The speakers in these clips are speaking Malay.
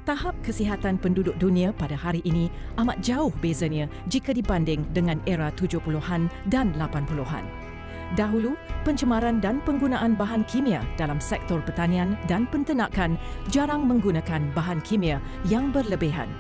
Tahap kesihatan penduduk dunia pada hari ini amat jauh bezanya jika dibanding dengan era 70-an dan 80-an. Dahulu, pencemaran dan penggunaan bahan kimia dalam sektor pertanian dan penternakan jarang menggunakan bahan kimia yang berlebihan.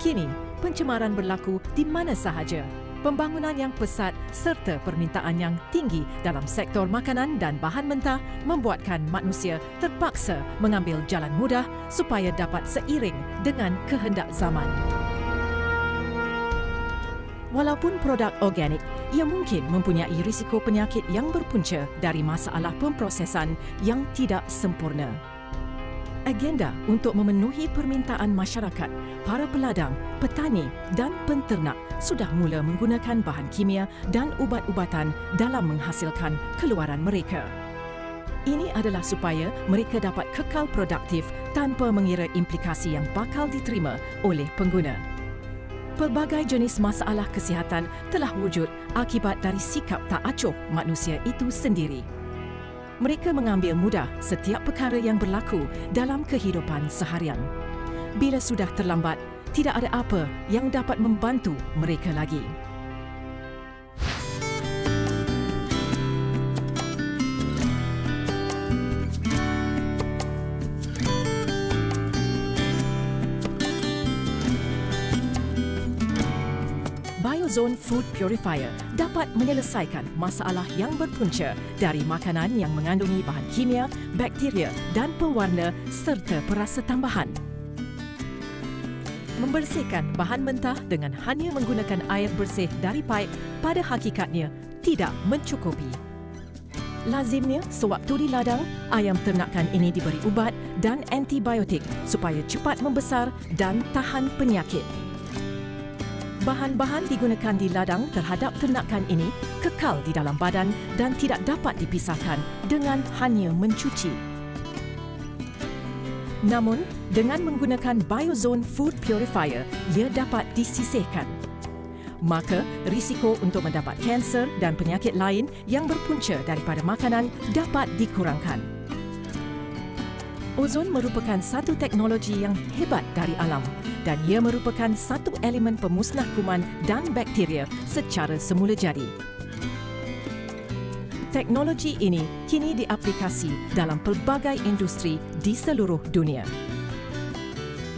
Kini, pencemaran berlaku di mana sahaja. Pembangunan yang pesat serta permintaan yang tinggi dalam sektor makanan dan bahan mentah membuatkan manusia terpaksa mengambil jalan mudah supaya dapat seiring dengan kehendak zaman. Walaupun produk organik, ia mungkin mempunyai risiko penyakit yang berpunca dari masalah pemprosesan yang tidak sempurna. Agenda untuk memenuhi permintaan masyarakat, para peladang, petani dan penternak sudah mula menggunakan bahan kimia dan ubat-ubatan dalam menghasilkan keluaran mereka. Ini adalah supaya mereka dapat kekal produktif tanpa mengira implikasi yang bakal diterima oleh pengguna. Pelbagai jenis masalah kesihatan telah wujud akibat dari sikap tak acuh manusia itu sendiri. Mereka mengambil mudah setiap perkara yang berlaku dalam kehidupan seharian. Bila sudah terlambat, tidak ada apa yang dapat membantu mereka lagi. Biozone Food Purifier dapat menyelesaikan masalah yang berpunca dari makanan yang mengandungi bahan kimia, bakteria dan pewarna serta perasa tambahan. Membersihkan bahan mentah dengan hanya menggunakan air bersih dari paip pada hakikatnya tidak mencukupi. Lazimnya, sewaktu di ladang, ayam ternakan ini diberi ubat dan antibiotik supaya cepat membesar dan tahan penyakit. Bahan-bahan digunakan di ladang terhadap ternakan ini kekal di dalam badan dan tidak dapat dipisahkan dengan hanya mencuci. Namun, dengan menggunakan Biozone Food Purifier, ia dapat disisihkan. Maka, risiko untuk mendapat kanser dan penyakit lain yang berpunca daripada makanan dapat dikurangkan. Ozon merupakan satu teknologi yang hebat dari alam dan ia merupakan satu elemen pemusnah kuman dan bakteria secara semula jadi. Teknologi ini kini diaplikasi dalam pelbagai industri di seluruh dunia.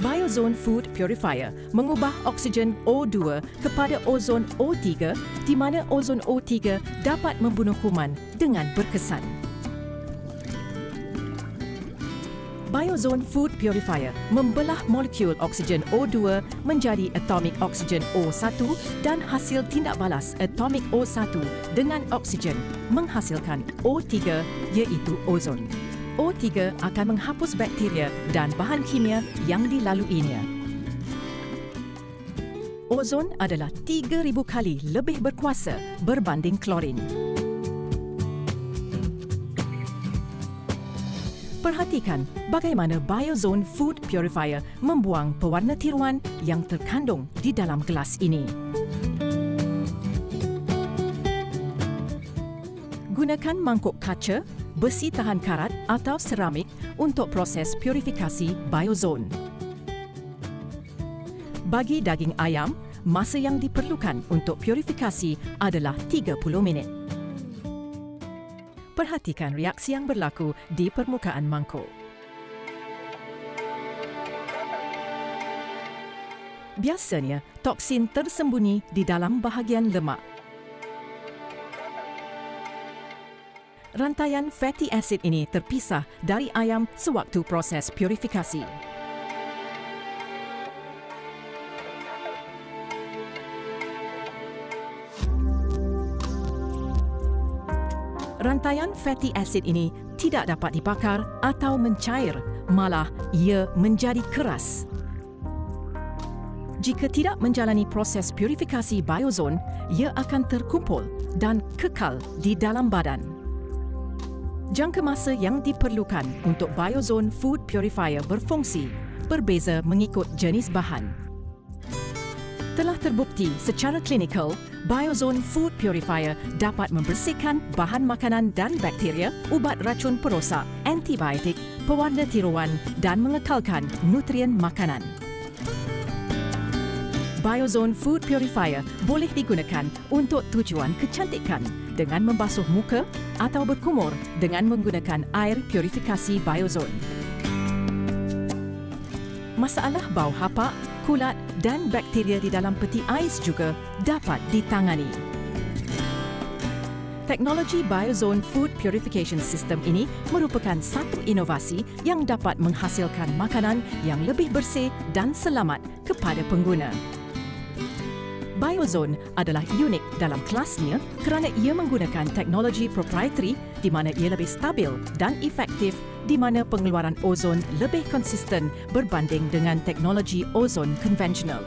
Biozone Food Purifier mengubah oksigen O2 kepada ozon O3 di mana ozon O3 dapat membunuh kuman dengan berkesan. Biozone Food Purifier membelah molekul oksigen O2 menjadi atomik oksigen O1 dan hasil tindak balas atomik O1 dengan oksigen menghasilkan O3 iaitu ozon. O3 akan menghapus bakteria dan bahan kimia yang dilaluinya. Ozon adalah 3,000 kali lebih berkuasa berbanding klorin. Perhatikan bagaimana Biozone Food Purifier membuang pewarna tiruan yang terkandung di dalam gelas ini. Gunakan mangkuk kaca, besi tahan karat atau seramik untuk proses purifikasi Biozone. Bagi daging ayam, masa yang diperlukan untuk purifikasi adalah 30 minit. Perhatikan reaksi yang berlaku di permukaan mangkuk. Biasanya, toksin tersembunyi di dalam bahagian lemak. Rantaian fatty acid ini terpisah dari ayam sewaktu proses purifikasi. Rantaian fatty acid ini tidak dapat dibakar atau mencair, malah ia menjadi keras. Jika tidak menjalani proses purifikasi Biozone, ia akan terkumpul dan kekal di dalam badan. Jangka masa yang diperlukan untuk Biozone Food Purifier berfungsi berbeza mengikut jenis bahan. Telah terbukti secara klinikal, Biozone Food Purifier dapat membersihkan bahan makanan dan bakteria, ubat racun perosak, antibiotik, pewarna tiruan dan mengekalkan nutrien makanan. Biozone Food Purifier boleh digunakan untuk tujuan kecantikan dengan membasuh muka atau berkumur dengan menggunakan air purifikasi Biozone. Masalah bau hapak, kulat dan bakteria di dalam peti ais juga dapat ditangani. Teknologi Biozone Food Purification System ini merupakan satu inovasi yang dapat menghasilkan makanan yang lebih bersih dan selamat kepada pengguna. Biozone adalah unik dalam kelasnya kerana ia menggunakan teknologi proprietary di mana ia lebih stabil dan efektif di mana pengeluaran ozon lebih konsisten berbanding dengan teknologi ozon konvensional.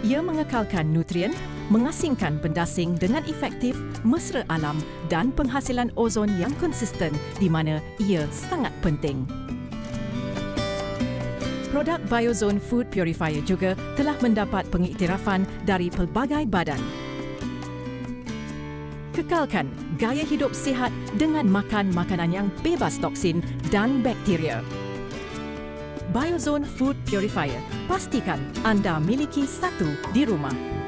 Ia mengekalkan nutrien, mengasingkan bendasing dengan efektif, mesra alam dan penghasilan ozon yang konsisten di mana ia sangat penting. Produk Biozone Food Purifier juga telah mendapat pengiktirafan dari pelbagai badan. Kekalkan gaya hidup sihat dengan makan makanan yang bebas toksin dan bakteria. Biozone Food Purifier, pastikan anda miliki satu di rumah.